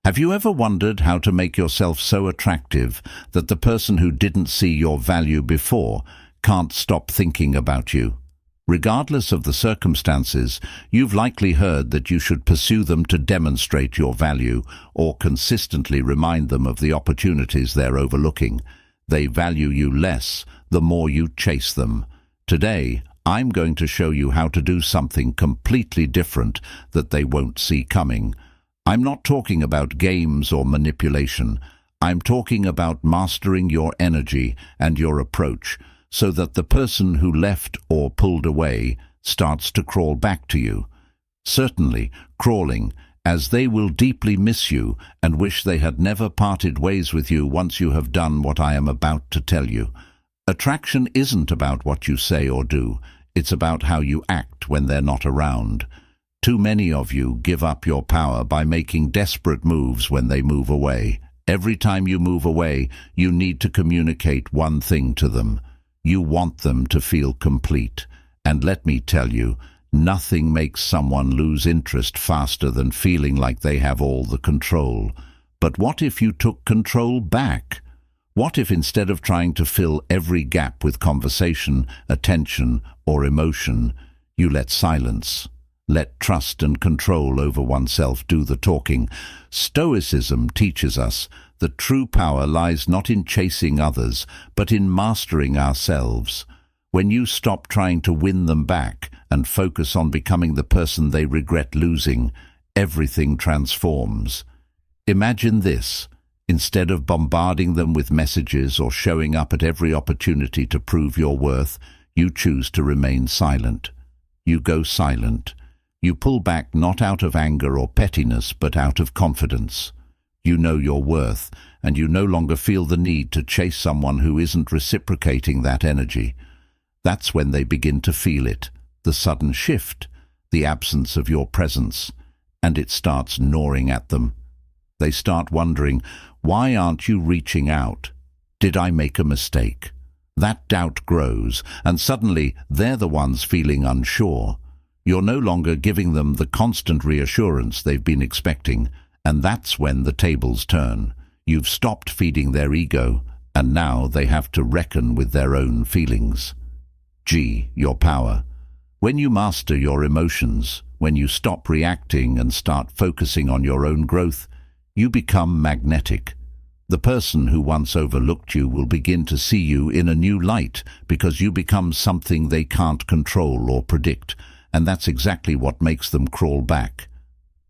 Have you ever wondered how to make yourself so attractive that the person who didn't see your value before can't stop thinking about you? Regardless of the circumstances, you've likely heard that you should pursue them to demonstrate your value or consistently remind them of the opportunities they're overlooking. They value you less the more you chase them. Today, I'm going to show you how to do something completely different that they won't see coming. I'm not talking about games or manipulation. I'm talking about mastering your energy and your approach so that the person who left or pulled away starts to crawl back to you. Certainly, crawling, as they will deeply miss you and wish they had never parted ways with you once you have done what I am about to tell you. Attraction isn't about what you say or do. It's about how you act when they're not around. Too many of you give up your power by making desperate moves when they move away. Every time you move away, you need to communicate one thing to them. You want them to feel complete. And let me tell you, nothing makes someone lose interest faster than feeling like they have all the control. But what if you took control back? What if instead of trying to fill every gap with conversation, attention, or emotion, you let silence, let trust and control over oneself do the talking? Stoicism teaches us that true power lies not in chasing others, but in mastering ourselves. When you stop trying to win them back and focus on becoming the person they regret losing, everything transforms. Imagine this. Instead of bombarding them with messages or showing up at every opportunity to prove your worth, you choose to remain silent. You go silent. You pull back not out of anger or pettiness, but out of confidence. You know your worth, and you no longer feel the need to chase someone who isn't reciprocating that energy. That's when they begin to feel it, the sudden shift, the absence of your presence, and it starts gnawing at them. They start wondering, why aren't you reaching out? Did I make a mistake? That doubt grows, and suddenly they're the ones feeling unsure. You're no longer giving them the constant reassurance they've been expecting, and that's when the tables turn. You've stopped feeding their ego, and now they have to reckon with their own feelings. G. Your power. When you master your emotions, when you stop reacting and start focusing on your own growth, you become magnetic. The person who once overlooked you will begin to see you in a new light because you become something they can't control or predict, and that's exactly what makes them crawl back.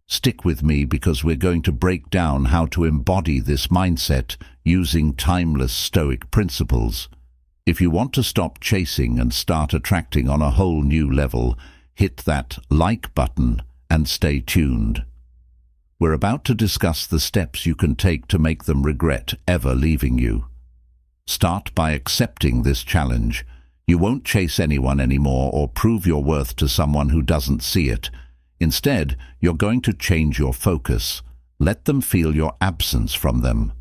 Stick with me because we're going to break down how to embody this mindset using timeless Stoic principles. If you want to stop chasing and start attracting on a whole new level, hit that like button and stay tuned. We're about to discuss the steps you can take to make them regret ever leaving you. Start by accepting this challenge. You won't chase anyone anymore or prove your worth to someone who doesn't see it. Instead, you're going to change your focus. Let them feel your absence from them.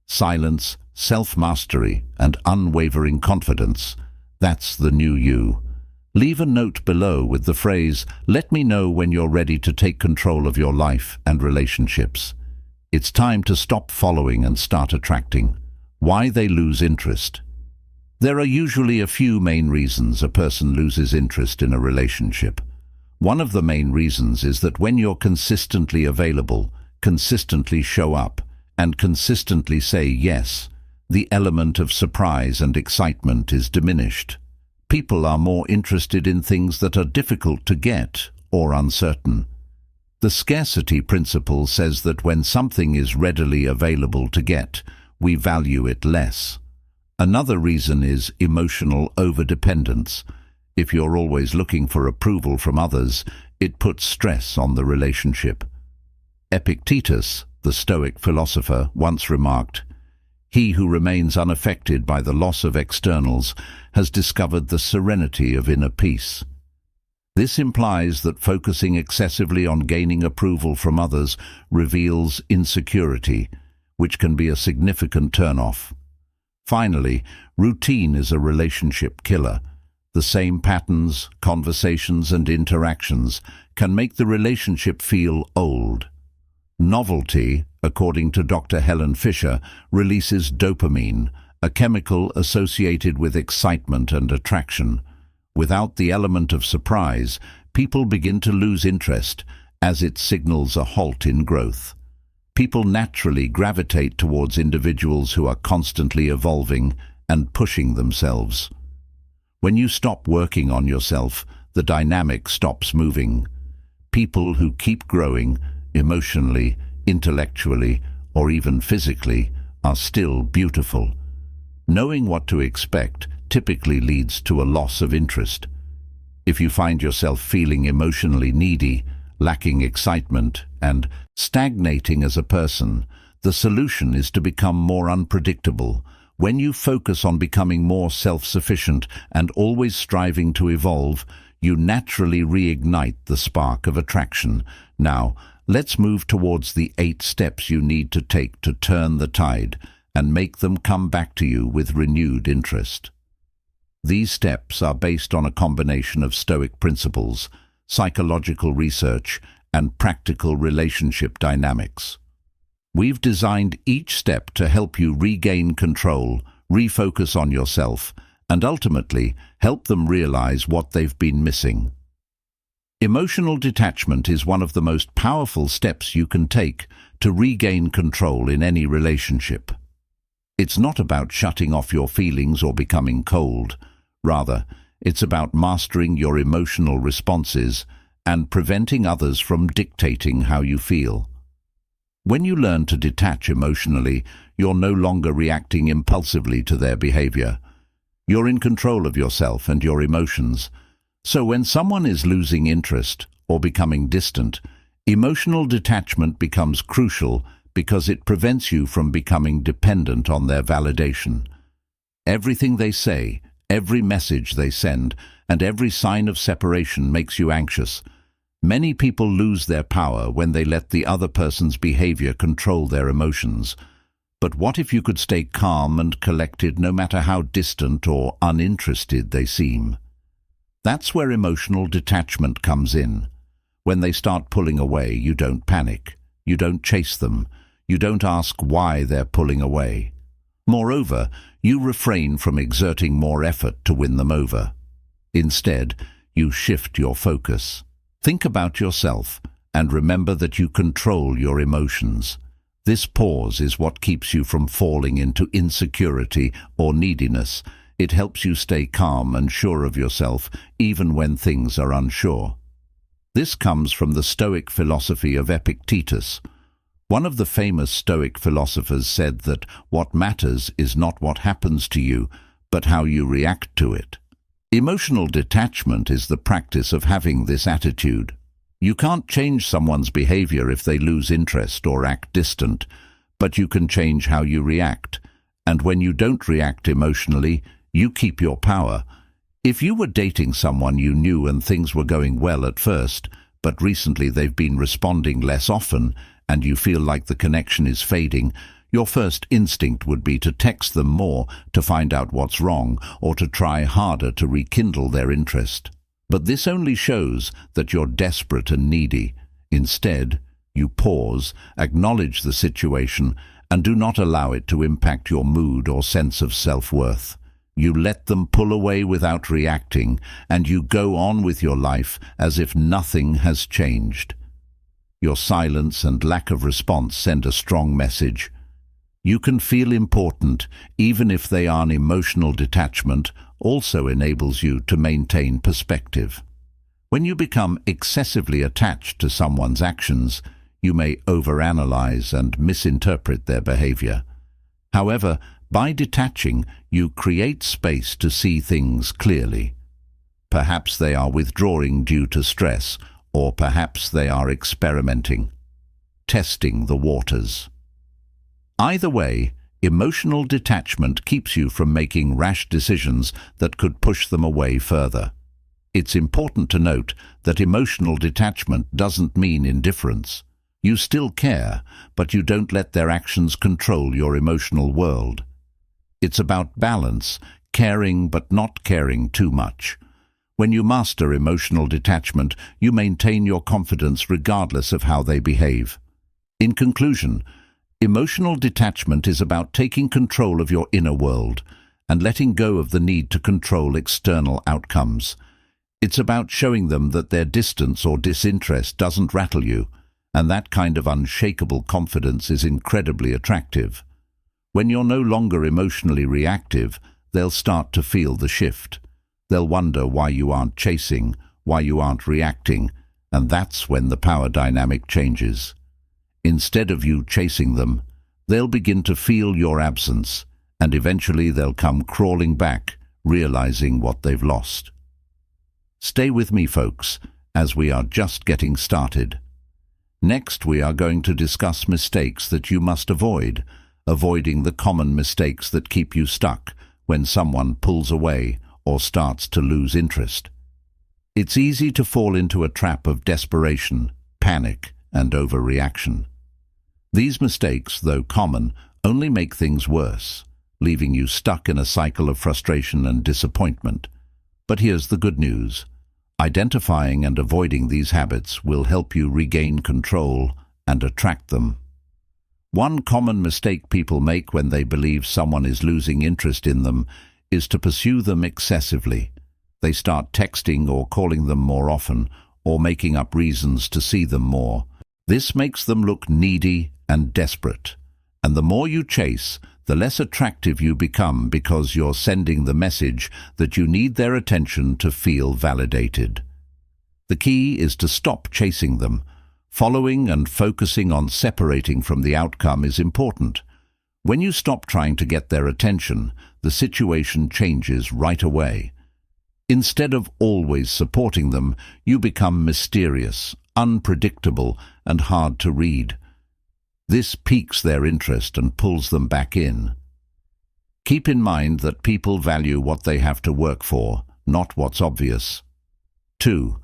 Silence, self-mastery, and unwavering confidence. That's the new you. Leave a note below with the phrase, "Let me know when you're ready to take control of your life and relationships." It's time to stop following and start attracting. Why they lose interest. There are usually a few main reasons a person loses interest in a relationship. One of the main reasons is that when you're consistently available, consistently show up, and consistently say yes, the element of surprise and excitement is diminished. People are more interested in things that are difficult to get or uncertain. The scarcity principle says that when something is readily available to get, we value it less. Another reason is emotional overdependence. If you're always looking for approval from others, it puts stress on the relationship. Epictetus, the Stoic philosopher, once remarked, "He who remains unaffected by the loss of externals has discovered the serenity of inner peace." This implies that focusing excessively on gaining approval from others reveals insecurity, which can be a significant turn-off. Finally, routine is a relationship killer. The same patterns, conversations, and interactions can make the relationship feel old. Novelty, according to Dr. Helen Fisher, releases dopamine, a chemical associated with excitement and attraction. Without the element of surprise, people begin to lose interest, as it signals a halt in growth. People naturally gravitate towards individuals who are constantly evolving and pushing themselves. When you stop working on yourself, the dynamic stops moving. People who keep growing, emotionally, intellectually, or even physically, are still beautiful. Knowing what to expect typically leads to a loss of interest. If you find yourself feeling emotionally needy, lacking excitement, and stagnating as a person, the solution is to become more unpredictable. When you focus on becoming more self-sufficient and always striving to evolve, you naturally reignite the spark of attraction. Now, let's move towards the 8 steps you need to take to turn the tide and make them come back to you with renewed interest. These steps are based on a combination of Stoic principles, psychological research, and practical relationship dynamics. We've designed each step to help you regain control, refocus on yourself, and ultimately help them realize what they've been missing. Emotional detachment is one of the most powerful steps you can take to regain control in any relationship. It's not about shutting off your feelings or becoming cold. Rather, it's about mastering your emotional responses and preventing others from dictating how you feel. When you learn to detach emotionally, you're no longer reacting impulsively to their behavior. You're in control of yourself and your emotions. So when someone is losing interest or becoming distant, emotional detachment becomes crucial because it prevents you from becoming dependent on their validation. Everything they say, every message they send, and every sign of separation makes you anxious. Many people lose their power when they let the other person's behavior control their emotions. But what if you could stay calm and collected no matter how distant or uninterested they seem? That's where emotional detachment comes in. When they start pulling away, you don't panic. You don't chase them. You don't ask why they're pulling away. Moreover, you refrain from exerting more effort to win them over. Instead, you shift your focus. Think about yourself and remember that you control your emotions. This pause is what keeps you from falling into insecurity or neediness. It helps you stay calm and sure of yourself even when things are unsure. This comes from the Stoic philosophy of Epictetus. One of the famous Stoic philosophers said that what matters is not what happens to you, but how you react to it. Emotional detachment is the practice of having this attitude. You can't change someone's behavior if they lose interest or act distant, but you can change how you react. And when you don't react emotionally, you keep your power. If you were dating someone you knew and things were going well at first, but recently they've been responding less often, and you feel like the connection is fading, your first instinct would be to text them more to find out what's wrong or to try harder to rekindle their interest. But this only shows that you're desperate and needy. Instead, you pause, acknowledge the situation, and do not allow it to impact your mood or sense of self-worth. You let them pull away without reacting, and you go on with your life as if nothing has changed. Your silence and lack of response send a strong message. You can feel important, even if they are. Emotional detachment also enables you to maintain perspective. When you become excessively attached to someone's actions, you may overanalyze and misinterpret their behavior. However, by detaching, you create space to see things clearly. Perhaps they are withdrawing due to stress, or perhaps they are experimenting, testing the waters. Either way, emotional detachment keeps you from making rash decisions that could push them away further. It's important to note that emotional detachment doesn't mean indifference. You still care, but you don't let their actions control your emotional world. It's about balance, caring but not caring too much. When you master emotional detachment, you maintain your confidence regardless of how they behave. In conclusion, emotional detachment is about taking control of your inner world and letting go of the need to control external outcomes. It's about showing them that their distance or disinterest doesn't rattle you, and that kind of unshakable confidence is incredibly attractive. When you're no longer emotionally reactive, they'll start to feel the shift. They'll wonder why you aren't chasing, why you aren't reacting, and that's when the power dynamic changes. Instead of you chasing them, they'll begin to feel your absence, and eventually they'll come crawling back, realizing what they've lost. Stay with me, folks, as we are just getting started. Next, we are going to discuss mistakes that you must avoid, avoiding the common mistakes that keep you stuck when someone pulls away or starts to lose interest. It's easy to fall into a trap of desperation, panic, and overreaction. These mistakes, though common, only make things worse, leaving you stuck in a cycle of frustration and disappointment. But here's the good news. Identifying and avoiding these habits will help you regain control and attract them. One common mistake people make when they believe someone is losing interest in them is to pursue them excessively. They start texting or calling them more often, or making up reasons to see them more. This makes them look needy and desperate. And the more you chase, the less attractive you become because you're sending the message that you need their attention to feel validated. The key is to stop chasing them. Following and focusing on separating from the outcome is important. When you stop trying to get their attention, the situation changes right away. Instead of always supporting them, you become mysterious, unpredictable, and hard to read. This piques their interest and pulls them back in. Keep in mind that people value what they have to work for, not what's obvious. 2.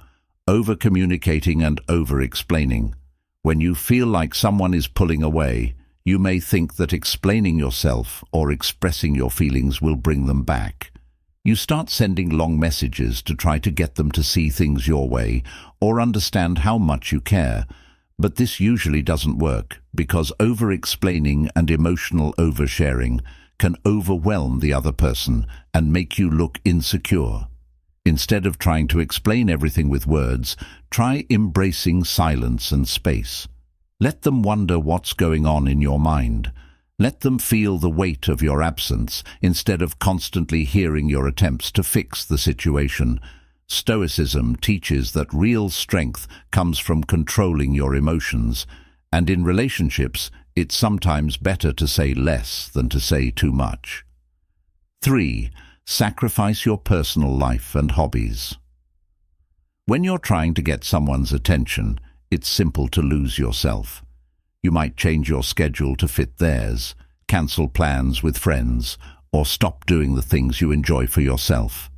Over-communicating and over-explaining. When you feel like someone is pulling away, you may think that explaining yourself or expressing your feelings will bring them back. You start sending long messages to try to get them to see things your way or understand how much you care. But this usually doesn't work because over-explaining and emotional oversharing can overwhelm the other person and make you look insecure. Instead of trying to explain everything with words, try embracing silence and space. Let them wonder what's going on in your mind. Let them feel the weight of your absence instead of constantly hearing your attempts to fix the situation. Stoicism teaches that real strength comes from controlling your emotions, and in relationships, it's sometimes better to say less than to say too much. 3. Sacrifice your personal life and hobbies. When you're trying to get someone's attention, it's simple to lose yourself. You might change your schedule to fit theirs, cancel plans with friends, or stop doing the things you enjoy for yourself.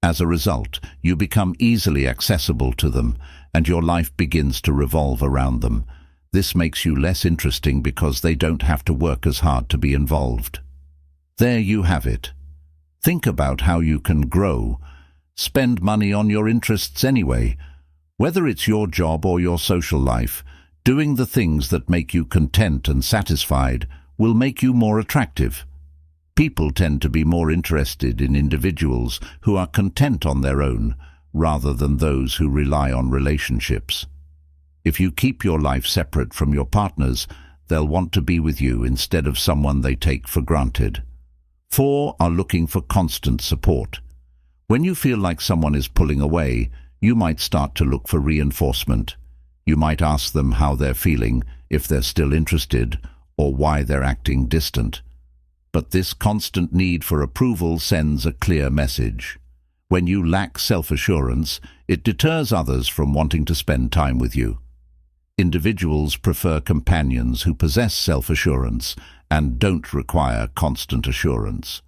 As a result, you become easily accessible to them, and your life begins to revolve around them. This makes you less interesting because they don't have to work as hard to be involved. There you have it. Think about how you can grow. Spend money on your interests anyway. Whether it's your job or your social life, doing the things that make you content and satisfied will make you more attractive. People tend to be more interested in individuals who are content on their own, rather than those who rely on relationships. If you keep your life separate from your partners, they'll want to be with you instead of someone they take for granted. 4 are looking for constant support. When you feel like someone is pulling away, you might start to look for reinforcement. You might ask them how they're feeling, if they're still interested, or why they're acting distant. But this constant need for approval sends a clear message. When you lack self-assurance, it deters others from wanting to spend time with you. Individuals prefer companions who possess self-assurance and don't require constant assurance.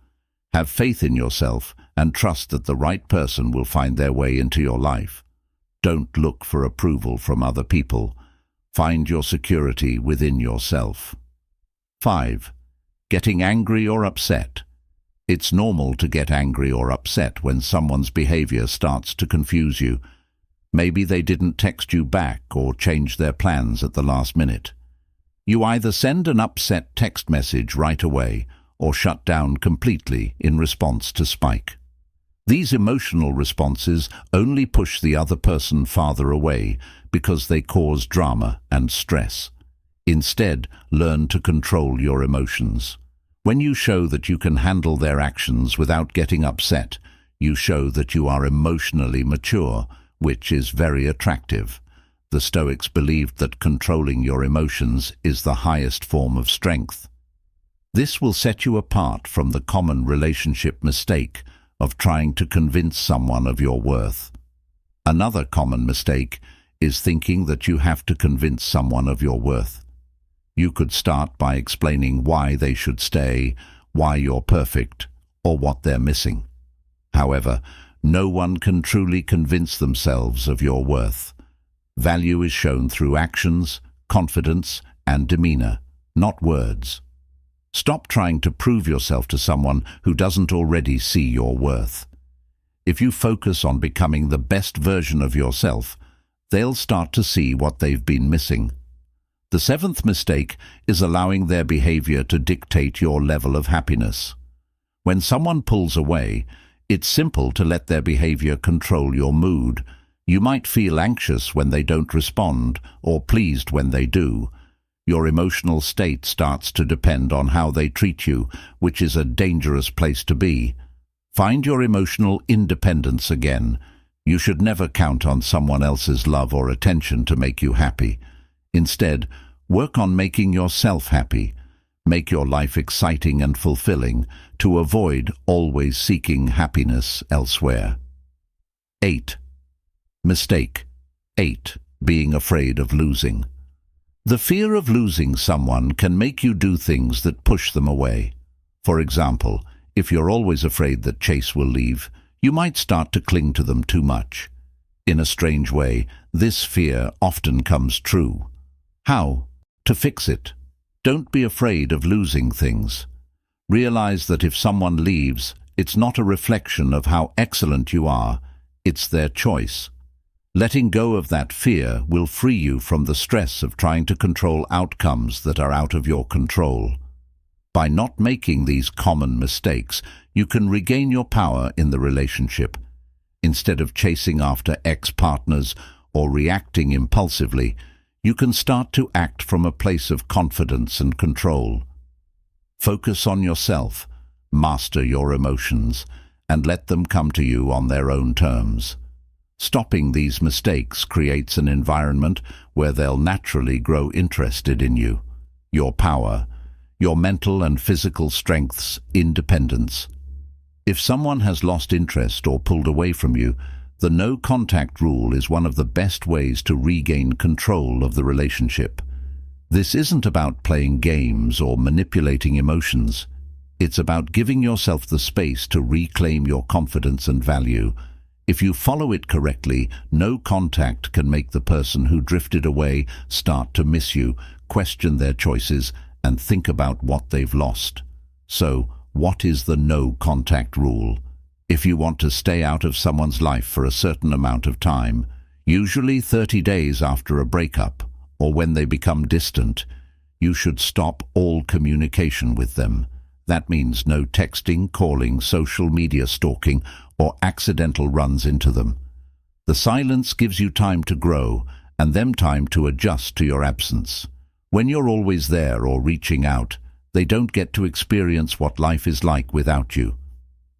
Have faith in yourself and trust that the right person will find their way into your life. Don't look for approval from other people. Find your security within yourself. 5. Getting angry or upset. It's normal to get angry or upset when someone's behavior starts to confuse you. Maybe they didn't text you back or change their plans at the last minute. You either send an upset text message right away or shut down completely in response to spike. These emotional responses only push the other person farther away because they cause drama and stress. Instead, learn to control your emotions. When you show that you can handle their actions without getting upset, you show that you are emotionally mature, which is very attractive. The Stoics believed that controlling your emotions is the highest form of strength. This will set you apart from the common relationship mistake of trying to convince someone of your worth. Another common mistake is thinking that you have to convince someone of your worth. You could start by explaining why they should stay, why you're perfect, or what they're missing. However, no one can truly convince themselves of your worth. Value is shown through actions, confidence, and demeanor, not words. Stop trying to prove yourself to someone who doesn't already see your worth. If you focus on becoming the best version of yourself, they'll start to see what they've been missing. The seventh mistake is allowing their behavior to dictate your level of happiness. When someone pulls away, it's simple to let their behavior control your mood. You might feel anxious when they don't respond, or pleased when they do. Your emotional state starts to depend on how they treat you, which is a dangerous place to be. Find your emotional independence again. You should never count on someone else's love or attention to make you happy. Instead, work on making yourself happy. Make your life exciting and fulfilling to avoid always seeking happiness elsewhere. 8. Mistake 8. Being afraid of losing. The fear of losing someone can make you do things that push them away. For example, if you're always afraid that Chase will leave, you might start to cling to them too much. In a strange way, this fear often comes true. How to fix it? Don't be afraid of losing things. Realize that if someone leaves, it's not a reflection of how excellent you are, it's their choice. Letting go of that fear will free you from the stress of trying to control outcomes that are out of your control. By not making these common mistakes, you can regain your power in the relationship. Instead of chasing after ex-partners or reacting impulsively, you can start to act from a place of confidence and control. Focus on yourself, master your emotions, and let them come to you on their own terms. Stopping these mistakes creates an environment where they'll naturally grow interested in you, your power, your mental and physical strengths, independence. If someone has lost interest or pulled away from you, the no-contact rule is one of the best ways to regain control of the relationship. This isn't about playing games or manipulating emotions. It's about giving yourself the space to reclaim your confidence and value. If you follow it correctly, no contact can make the person who drifted away start to miss you, question their choices, and think about what they've lost. So, what is the no contact rule? If you want to stay out of someone's life for a certain amount of time, usually 30 days after a breakup, or when they become distant, you should stop all communication with them. That means no texting, calling, social media stalking, or accidental runs into them. The silence gives you time to grow, and them time to adjust to your absence. When you're always there or reaching out, they don't get to experience what life is like without you.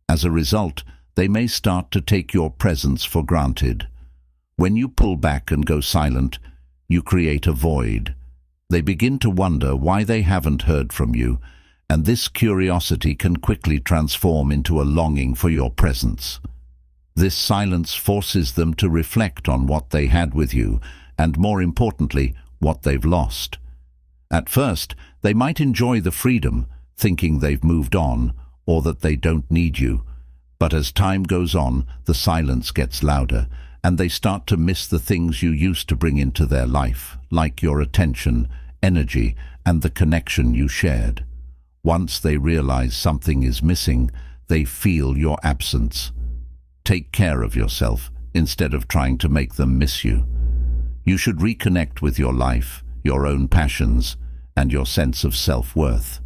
As a result, they may start to take your presence for granted. When you pull back and go silent, you create a void. They begin to wonder why they haven't heard from you, and this curiosity can quickly transform into a longing for your presence. This silence forces them to reflect on what they had with you, and more importantly, what they've lost. At first, they might enjoy the freedom, thinking they've moved on, or that they don't need you. But as time goes on, the silence gets louder, and they start to miss the things you used to bring into their life, like your attention, energy, and the connection you shared. Once they realize something is missing, they feel your absence. Take care of yourself instead of trying to make them miss you. You should reconnect with your life, your own passions, and your sense of self-worth.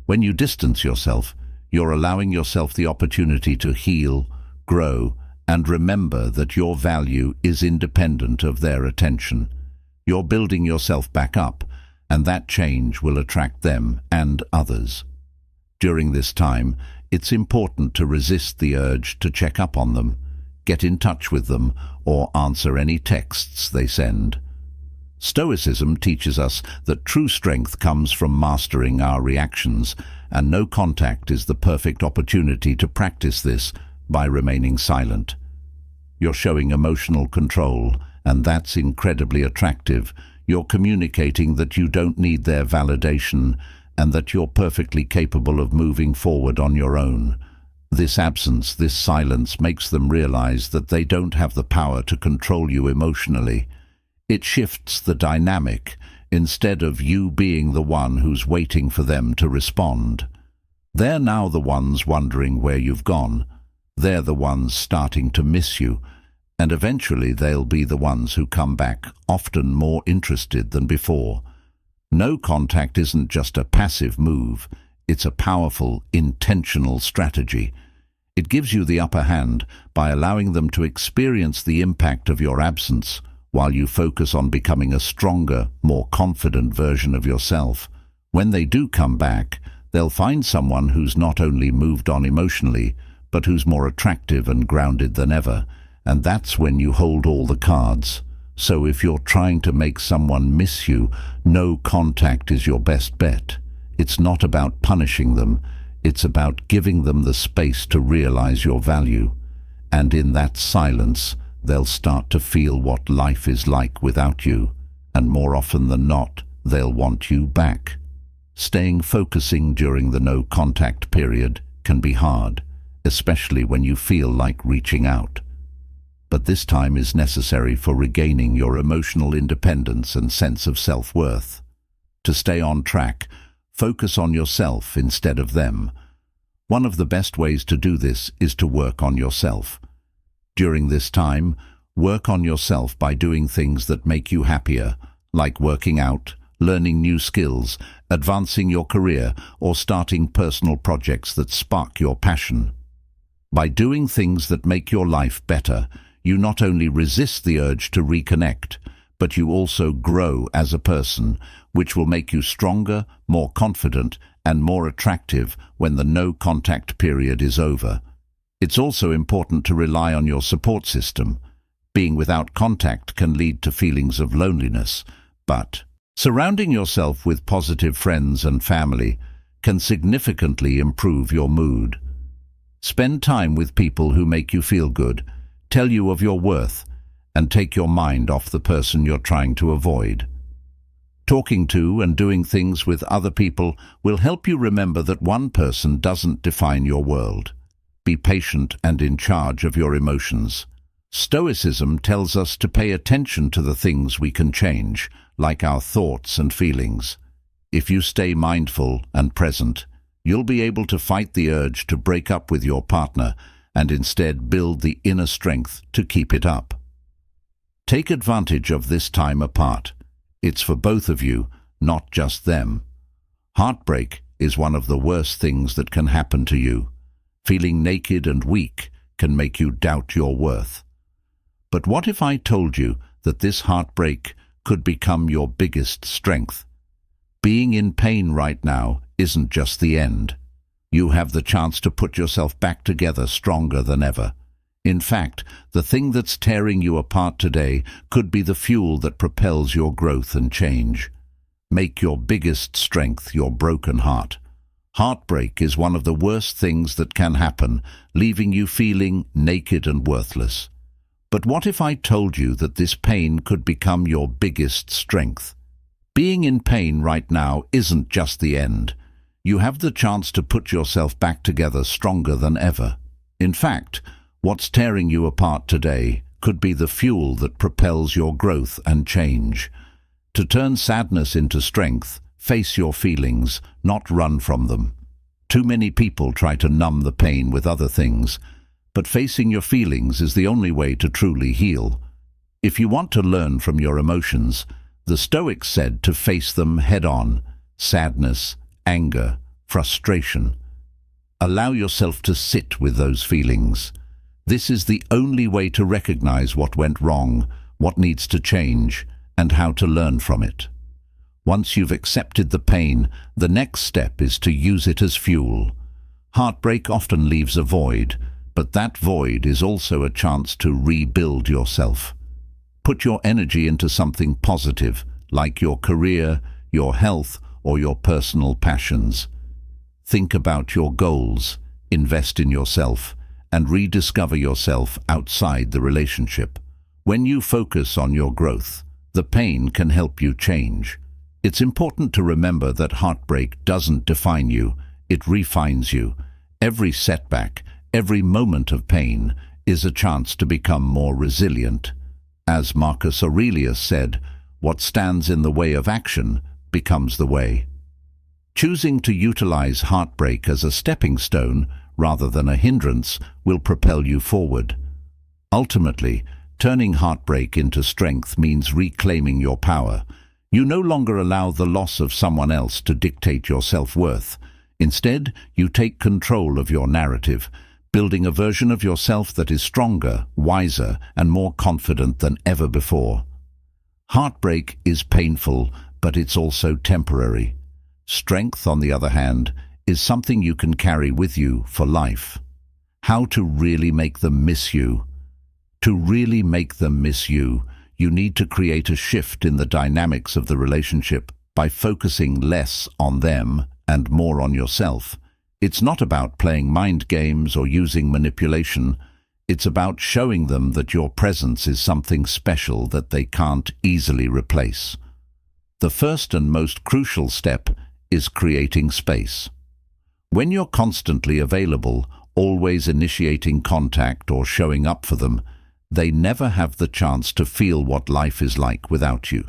When you distance yourself, you're allowing yourself the opportunity to heal, grow, and remember that your value is independent of their attention. You're building yourself back up, and that change will attract them and others. During this time, it's important to resist the urge to check up on them, get in touch with them, or answer any texts they send. Stoicism teaches us that true strength comes from mastering our reactions, and no contact is the perfect opportunity to practice this by remaining silent. You're showing emotional control, and that's incredibly attractive. You're communicating that you don't need their validation and that you're perfectly capable of moving forward on your own. This absence, this silence, makes them realize that they don't have the power to control you emotionally. It shifts the dynamic, instead of you being the one who's waiting for them to respond. They're now the ones wondering where you've gone. They're the ones starting to miss you, and eventually they'll be the ones who come back, often more interested than before. No contact isn't just a passive move, it's a powerful, intentional strategy. It gives you the upper hand by allowing them to experience the impact of your absence, while you focus on becoming a stronger, more confident version of yourself. When they do come back, they'll find someone who's not only moved on emotionally, but who's more attractive and grounded than ever, and that's when you hold all the cards. So if you're trying to make someone miss you, no contact is your best bet. It's not about punishing them, it's about giving them the space to realize your value. And in that silence, they'll start to feel what life is like without you, and more often than not, they'll want you back. Staying focusing during the no-contact period can be hard, especially when you feel like reaching out. But this time is necessary for regaining your emotional independence and sense of self-worth. To stay on track, focus on yourself instead of them. One of the best ways to do this is to work on yourself. During this time, work on yourself by doing things that make you happier, like working out, learning new skills, advancing your career, or starting personal projects that spark your passion. By doing things that make your life better, you not only resist the urge to reconnect, but you also grow as a person, which will make you stronger, more confident, and more attractive when the no-contact period is over. It's also important to rely on your support system. Being without contact can lead to feelings of loneliness, but surrounding yourself with positive friends and family can significantly improve your mood. Spend time with people who make you feel good, tell you of your worth, and take your mind off the person you're trying to avoid. Talking to and doing things with other people will help you remember that one person doesn't define your world. Be patient and in charge of your emotions. Stoicism tells us to pay attention to the things we can change, like our thoughts and feelings. If you stay mindful and present, you'll be able to fight the urge to break up with your partner and instead build the inner strength to keep it up. Take advantage of this time apart. It's for both of you, not just them. Heartbreak is one of the worst things that can happen to you. Feeling naked and weak can make you doubt your worth. But what if I told you that this heartbreak could become your biggest strength? Being in pain right now isn't just the end. You have the chance to put yourself back together stronger than ever. In fact, the thing that's tearing you apart today could be the fuel that propels your growth and change. Make your biggest strength your broken heart. Heartbreak is one of the worst things that can happen, leaving you feeling naked and worthless. But what if I told you that this pain could become your biggest strength? Being in pain right now isn't just the end. You have the chance to put yourself back together stronger than ever. In fact, what's tearing you apart today could be the fuel that propels your growth and change. To turn sadness into strength, face your feelings, not run from them. Too many people try to numb the pain with other things, but facing your feelings is the only way to truly heal. If you want to learn from your emotions, the Stoics said to face them head-on. sadness, anger, frustration. Allow yourself to sit with those feelings. This is the only way to recognize what went wrong, what needs to change, and how to learn from it. Once you've accepted the pain, the next step is to use it as fuel. Heartbreak often leaves a void, but that void is also a chance to rebuild yourself. Put your energy into something positive, like your career, your health, or your personal passions. Think about your goals, invest in yourself, and rediscover yourself outside the relationship. When you focus on your growth, the pain can help you change. It's important to remember that heartbreak doesn't define you, it refines you. Every setback, every moment of pain is a chance to become more resilient. As Marcus Aurelius said, what stands in the way of action becomes the way. Choosing to utilize heartbreak as a stepping stone rather than a hindrance will propel you forward. Ultimately, turning heartbreak into strength means reclaiming your power. You no longer allow the loss of someone else to dictate your self-worth. Instead, you take control of your narrative, building a version of yourself that is stronger, wiser, and more confident than ever before. Heartbreak is painful, but it's also temporary. Strength, on the other hand, is something you can carry with you for life. How to really make them miss you? To really make them miss you, you need to create a shift in the dynamics of the relationship by focusing less on them and more on yourself. It's not about playing mind games or using manipulation. It's about showing them that your presence is something special that they can't easily replace. The first and most crucial step is creating space. When you're constantly available, always initiating contact or showing up for them, they never have the chance to feel what life is like without you.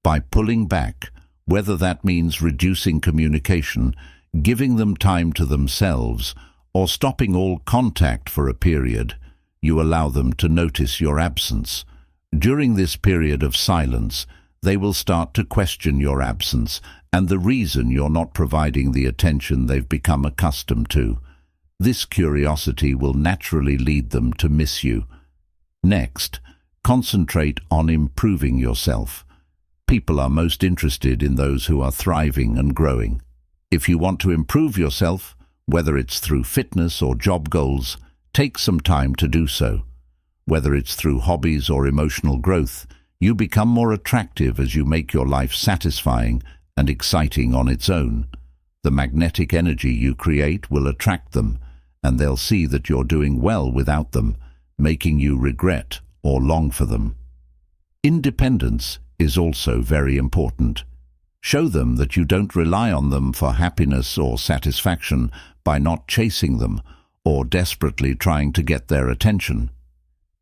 By pulling back, whether that means reducing communication, giving them time to themselves, or stopping all contact for a period, you allow them to notice your absence. During this period of silence, they will start to question your absence and the reason you're not providing the attention they've become accustomed to. This curiosity will naturally lead them to miss you. Next, concentrate on improving yourself. People are most interested in those who are thriving and growing. If you want to improve yourself, whether it's through fitness or job goals, take some time to do so. Whether it's through hobbies or emotional growth, you become more attractive as you make your life satisfying and exciting on its own. The magnetic energy you create will attract them, and they'll see that you're doing well without them, making you regret or long for them. Independence is also very important. Show them that you don't rely on them for happiness or satisfaction by not chasing them or desperately trying to get their attention.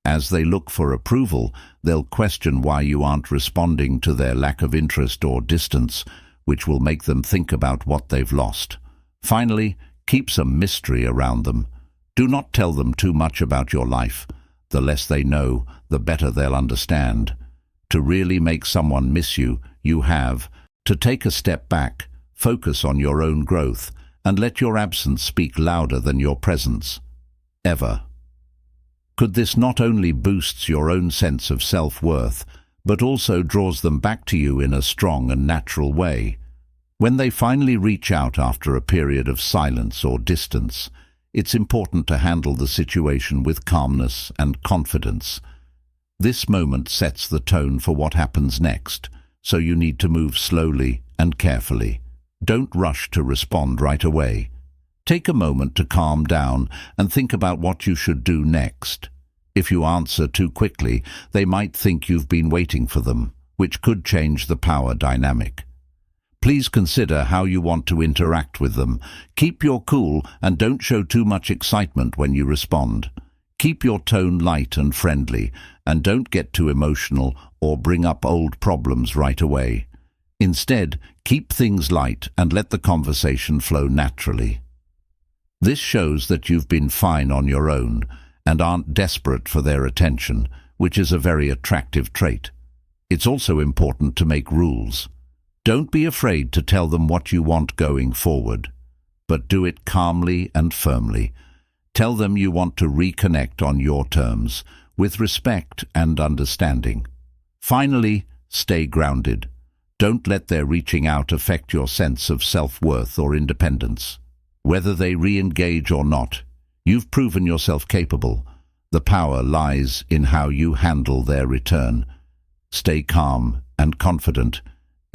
As they look for approval, they'll question why you aren't responding to their lack of interest or distance, which will make them think about what they've lost. Finally, keep some mystery around them. Do not tell them too much about your life. The less they know, the better they'll understand. To really make someone miss you, you have to take a step back, focus on your own growth, and let your absence speak louder than your presence. Ever. Could this not only boosts your own sense of self-worth, but also draws them back to you in a strong and natural way? When they finally reach out after a period of silence or distance, it's important to handle the situation with calmness and confidence. This moment sets the tone for what happens next, so you need to move slowly and carefully. Don't rush to respond right away. Take a moment to calm down and think about what you should do next. If you answer too quickly, they might think you've been waiting for them, which could change the power dynamic. Please consider how you want to interact with them. Keep your cool and don't show too much excitement when you respond. Keep your tone light and friendly, and don't get too emotional or bring up old problems right away. Instead, keep things light and let the conversation flow naturally. This shows that you've been fine on your own and aren't desperate for their attention, which is a very attractive trait. It's also important to make rules. Don't be afraid to tell them what you want going forward, but do it calmly and firmly. Tell them you want to reconnect on your terms, with respect and understanding. Finally, stay grounded. Don't let their reaching out affect your sense of self-worth or independence. Whether they re-engage or not, you've proven yourself capable. The power lies in how you handle their return. Stay calm and confident,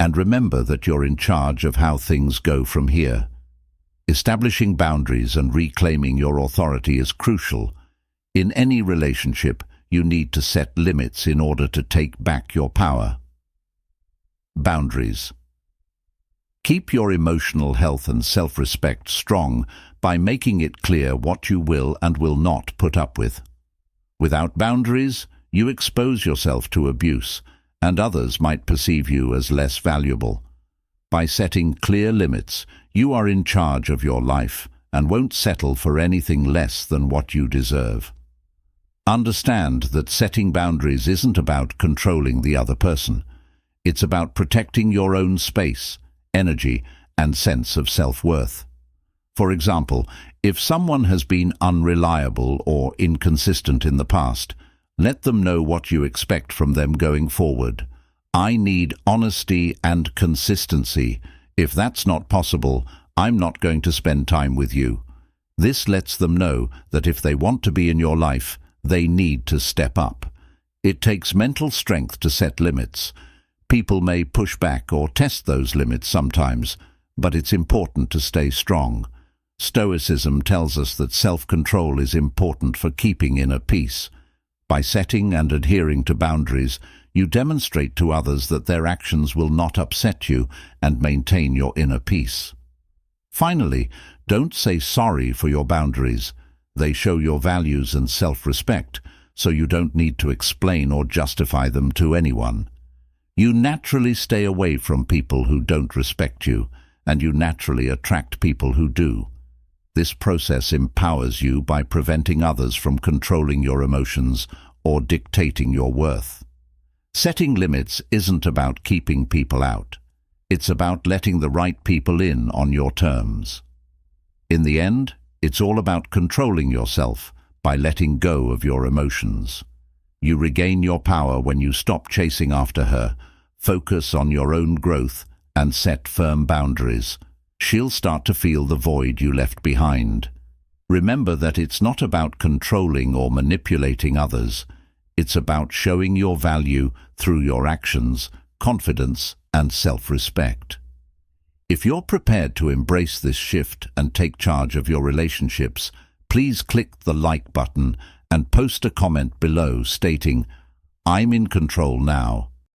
and remember that you're in charge of how things go from here. Establishing boundaries and reclaiming your authority is crucial. In any relationship, you need to set limits in order to take back your power. Boundaries. Keep your emotional health and self-respect strong by making it clear what you will and will not put up with. Without boundaries, you expose yourself to abuse, and others might perceive you as less valuable. By setting clear limits, you are in charge of your life and won't settle for anything less than what you deserve. Understand that setting boundaries isn't about controlling the other person. It's about protecting your own space, energy, and sense of self-worth. For example, if someone has been unreliable or inconsistent in the past, let them know what you expect from them going forward. I need honesty and consistency. If that's not possible, I'm not going to spend time with you. This lets them know that if they want to be in your life, they need to step up. It takes mental strength to set limits. People may push back or test those limits sometimes, but it's important to stay strong. Stoicism tells us that self-control is important for keeping inner peace. By setting and adhering to boundaries, you demonstrate to others that their actions will not upset you and maintain your inner peace. Finally, don't say sorry for your boundaries. They show your values and self-respect, so you don't need to explain or justify them to anyone. You naturally stay away from people who don't respect you, and you naturally attract people who do. This process empowers you by preventing others from controlling your emotions or dictating your worth. Setting limits isn't about keeping people out. It's about letting the right people in on your terms. In the end, it's all about controlling yourself by letting go of your emotions. You regain your power when you stop chasing after her, focus on your own growth, and set firm boundaries. She'll start to feel the void you left behind. Remember that it's not about controlling or manipulating others. It's about showing your value through your actions, confidence, and self-respect. If you're prepared to embrace this shift and take charge of your relationships, please click the like button and post a comment below stating, "I'm in control now."